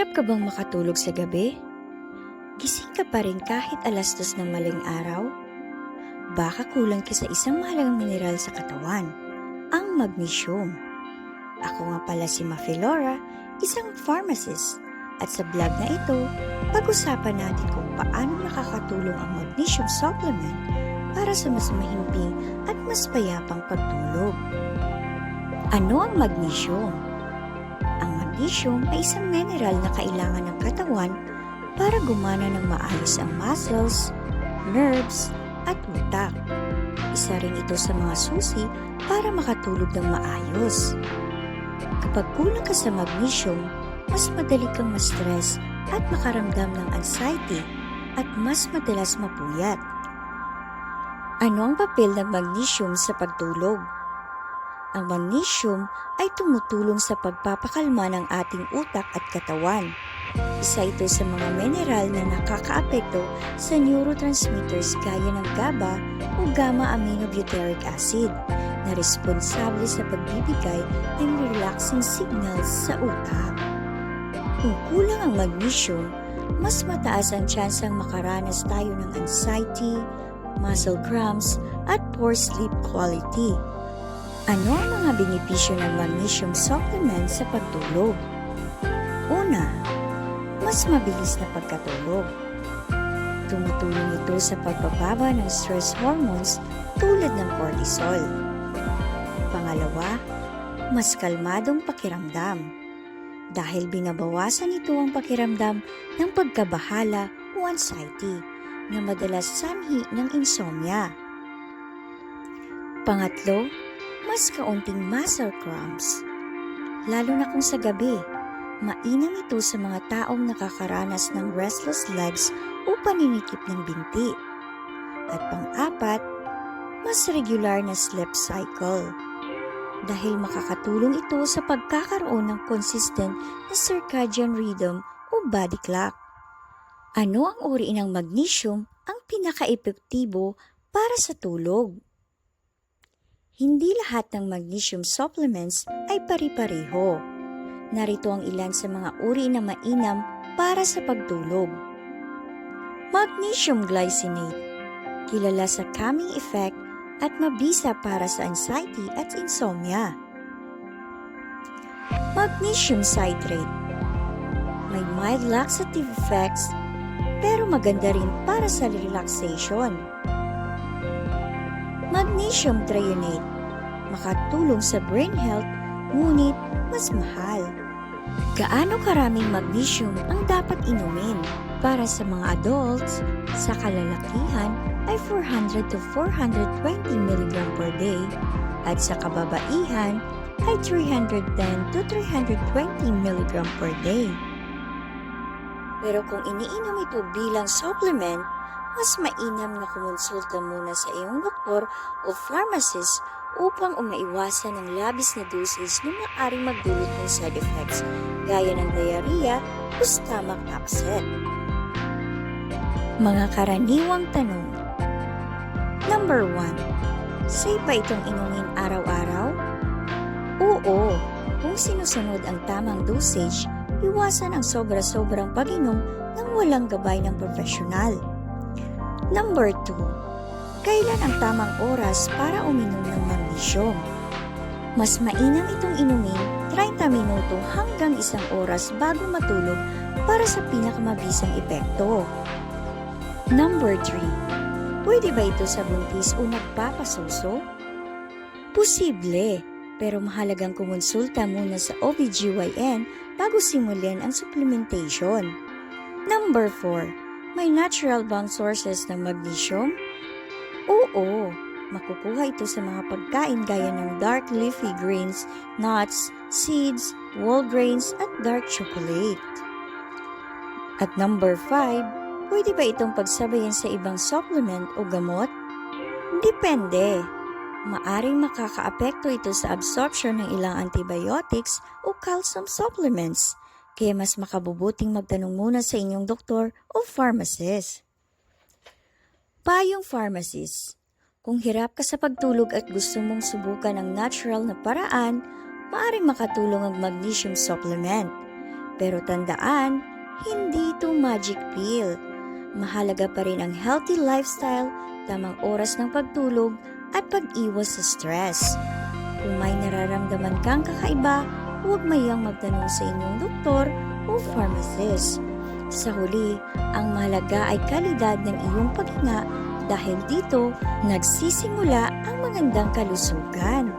Hirap ka bang makatulog sa gabi? Gising ka pa rin kahit 2:00 ng maling araw? Baka kulang ka sa isang mahalagang mineral sa katawan, ang magnesium. Ako nga pala si Mafilora, isang pharmacist. At sa vlog na ito, pag-usapan natin kung paano nakakatulong ang magnesium supplement para sa mas mahimbing at mas payapang pagtulog. Ano ang magnesium? Ang magnesium ay isang mineral na kailangan ng katawan para gumana ng maayos ang muscles, nerves, at utak. Isa rin ito sa mga susi para makatulog ng maayos. Kapag kulang ka sa magnesium, mas madali kang ma-stress at makaramdam ng anxiety at mas madalas mapuyat. Ano ang papel ng magnesium sa pagtulog? Ang magnesium ay tumutulong sa pagpapakalma ng ating utak at katawan. Isa ito sa mga mineral na nakakaapekto sa neurotransmitters gaya ng GABA o gamma-aminobutyric acid na responsable sa pagbibigay ng relaxing signals sa utak. Kung kulang ang magnesium, mas mataas ang tsansang makaranas tayo ng anxiety, muscle cramps, at poor sleep quality. Ano ang mga benepisyo ng magnesium supplement sa pagtulog? Una, mas mabilis na pagkatulog. Tumutulong ito sa pagbababa ng stress hormones tulad ng cortisol. Pangalawa, mas kalmadong pakiramdam. Dahil binabawasan ito ang pakiramdam ng pagkabahala o anxiety na madalas sanhi ng insomnia. Pangatlo, mas kaunting muscle cramps. Lalo na kung sa gabi, mainam ito sa mga taong nakakaranas ng restless legs o paninikip ng binti. At pang-apat, mas regular na sleep cycle. Dahil makakatulong ito sa pagkakaroon ng consistent na circadian rhythm o body clock. Ano ang uri ng magnesium ang pinaka-epektibo para sa tulog? Hindi lahat ng magnesium supplements ay pari-pareho. Narito ang ilan sa mga uri na mainam para sa pagtulog. Magnesium glycinate, kilala sa calming effect at mabisa para sa anxiety at insomnia. Magnesium citrate, may mild laxative effects pero maganda rin para sa relaxation. Magnesium threonate, makatulong sa brain health ngunit mas mahal. Gaano karaming magnesium ang dapat inumin? Para sa mga adults, sa kalalakihan ay 400 to 420 mg per day at sa kababaihan ay 310 to 320 mg per day. Pero kung iniinom ito bilang supplement, mas mainam na kumonsulta muna sa iyong doktor o pharmacist upang maiwasan ang labis na dosage na maaaring magdulot ng side effects gaya ng diarrhea o stomach upset. Mga karaniwang tanong. Number 1. Safe ba itong inumin araw-araw? Oo, kung sinusunod ang tamang dosage, iwasan ang sobra-sobrang pag-inom ng walang gabay ng profesional. Number 2. Kailan ang tamang oras para uminom ng magnesium? Mas mainam itong inumin 30 minuto hanggang 1 oras bago matulog para sa pinakamabisang epekto. Number 3. Pwede ba ito sa buntis o nagpapasuso? Posible, pero mahalagang kumonsulta muna sa OBGYN bago simulan ang supplementation. Number 4. May natural bang sources ng magnesium? Oo, makukuha ito sa mga pagkain gaya ng dark leafy greens, nuts, seeds, whole grains at dark chocolate. At number 5, pwede ba itong pagsabayan sa ibang supplement o gamot? Depende. Maaring makakaapekto ito sa absorption ng ilang antibiotics o calcium supplements. Kaya mas makabubuting magtanong muna sa inyong doktor o pharmacist. Payong pharmacist. Kung hirap ka sa pagtulog at gusto mong subukan ang natural na paraan, maaaring makatulong ang magnesium supplement. Pero tandaan, hindi ito magic pill. Mahalaga pa rin ang healthy lifestyle, tamang oras ng pagtulog at pag-iwas sa stress. Kung may nararamdaman kang kakaiba, huwag mayang magtanong sa inyong doktor o pharmacist. Sa huli, ang mahalaga ay kalidad ng iyong paghinga dahil dito nagsisimula ang magandang kalusugan.